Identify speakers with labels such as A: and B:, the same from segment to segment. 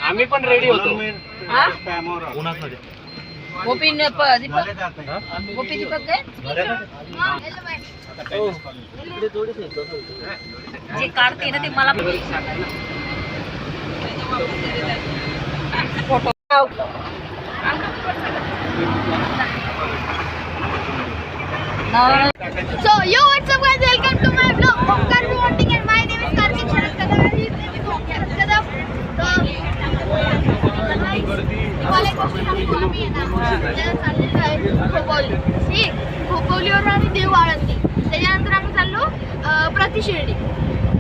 A: आम्ही पण रेडी होतो.
B: गोपी दीपक जे काढते ना ते मला photo.
C: So yo, what's up guys, welcome to my vlog Omkar Vlogging and my name is Karthik Sharad Kadam. खोपोलीवर आणि देव आळंदी, त्याच्यानंतर आम्ही चाललो प्रतिशिर्डी.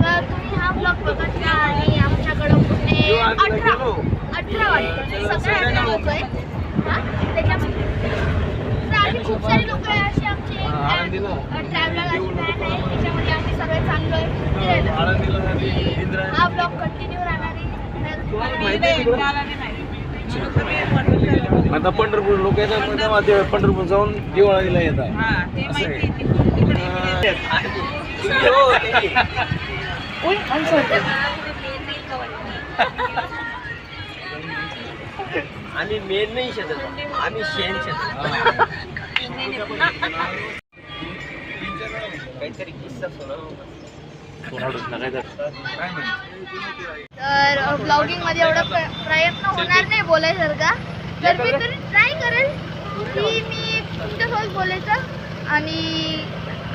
C: तर तुम्ही हा ब्लॉग बघा आणि आमच्याकडं पुणे 18 वाटतं 17-18 लोक आहेत. त्याच्यामध्ये खूप सारे लोक आहे असे आमचे ट्रॅव्हलर अशी व्हॅन आहे, त्याच्यामध्ये आम्ही सगळे चाललोय फिरायला. हा ब्लॉग कंटिन्यू राहणार आहे.
A: आता पंढरपूर लोक येतात, पंढरपूर जाऊन दिवाळीला येतात. आम्ही मेन नाही शेतात, आम्ही शेण शेतात. काहीतरी किस्सा
C: तर ब्लॉगिंग मध्ये एवढा प्रयत्न होणार नाही बोलायसारखा, तर मी तरी ट्राय करेल की मी तुमच्यासोबत बोलायचं.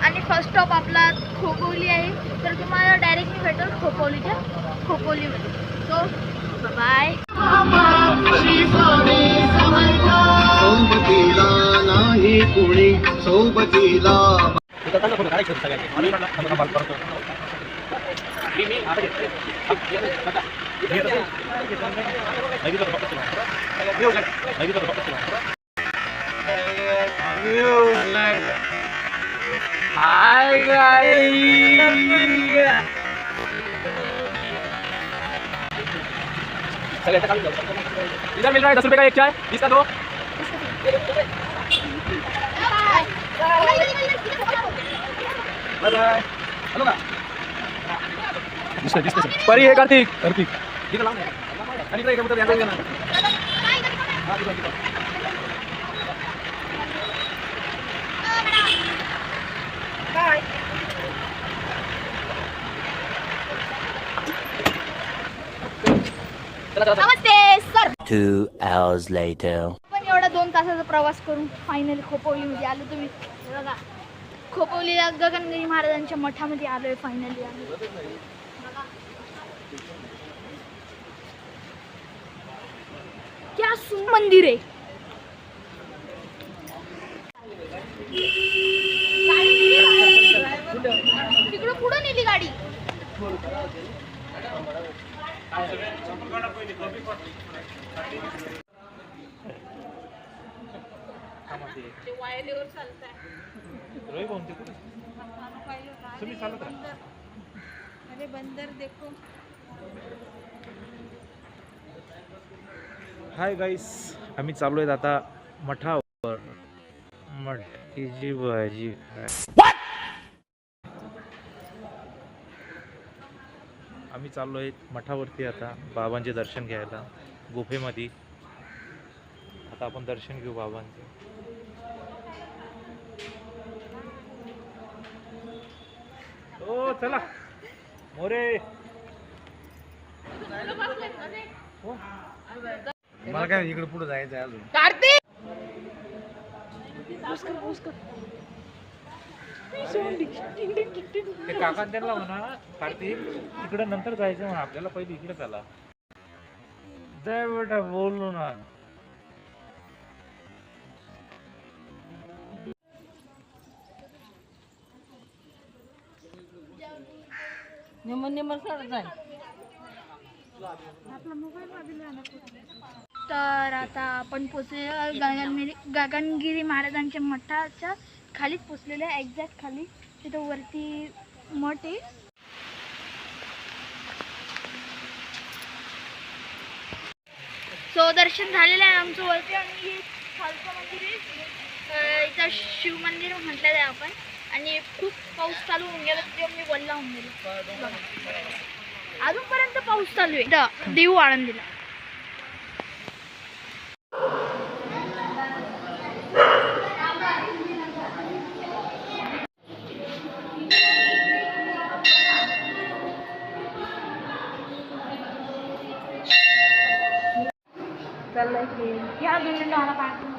C: आणि फर्स्ट स्टॉप आपला खोपोली आहे, तर तुम्हाला डायरेक्ट मी भेटेल खोपोलीमध्ये. So bye.
D: सोबतीला नाही कुणी सोबतीला.
A: इधर मिल रहा है 10 रुपए का एक चाय, इसका दो. परी है कार्तिक
C: नमस्ते सर.
E: 2 hours later.
C: पण एवढा 2 तासाचा प्रवास करून फायनली खोपोलीमध्ये आलो. तुम्ही बघा, खोपोलीला गगनगिरी महाराजांच्या मठामध्ये आलोय फायनली आम्ही. क्या मंदिर आहे. तिकडं पुढं नेली गाडी. अरे बंदर देखो.
F: हाय गाईस, आम्ही चालू आहेत आता मठावर. मटकीची भाजी. आम्ही चाललो आहे मठावरती आता बाबांचे दर्शन घ्यायला गुफेमध्ये. आता आपण दर्शन घेऊ बाबांचे. ओ चला मोरे.
A: मला काय इकडे पुढे जायचं आहे अजून.
C: कार्तिक
F: ते काका त्यांना म्हणा कार्तिक इकडे नंतर जायचं म्हणा, आपल्याला पहिले इकडे चला. जाय बेटा बोललो ना.
C: तर आता आपण पोचले गगनगिरी महाराजांच्या मठाच्या खालीच पोचलेले आहे. एक्झॅक्ट खाली तिथं वरती मठ आहे. सो दर्शन झालेलं आहे आमचं वरती. आणि हे खालचं मंदिर आहे, इथं शिव मंदिर म्हटलं आहे आपण. आणि पाऊस चालू होऊन गेला तेव्हा मी वल्ला होऊन गेलो बघा. अजूनपर्यंत पाऊस चालू आहे इथं देऊ आळंदीला. चाललंय ह्या दोन पाहतो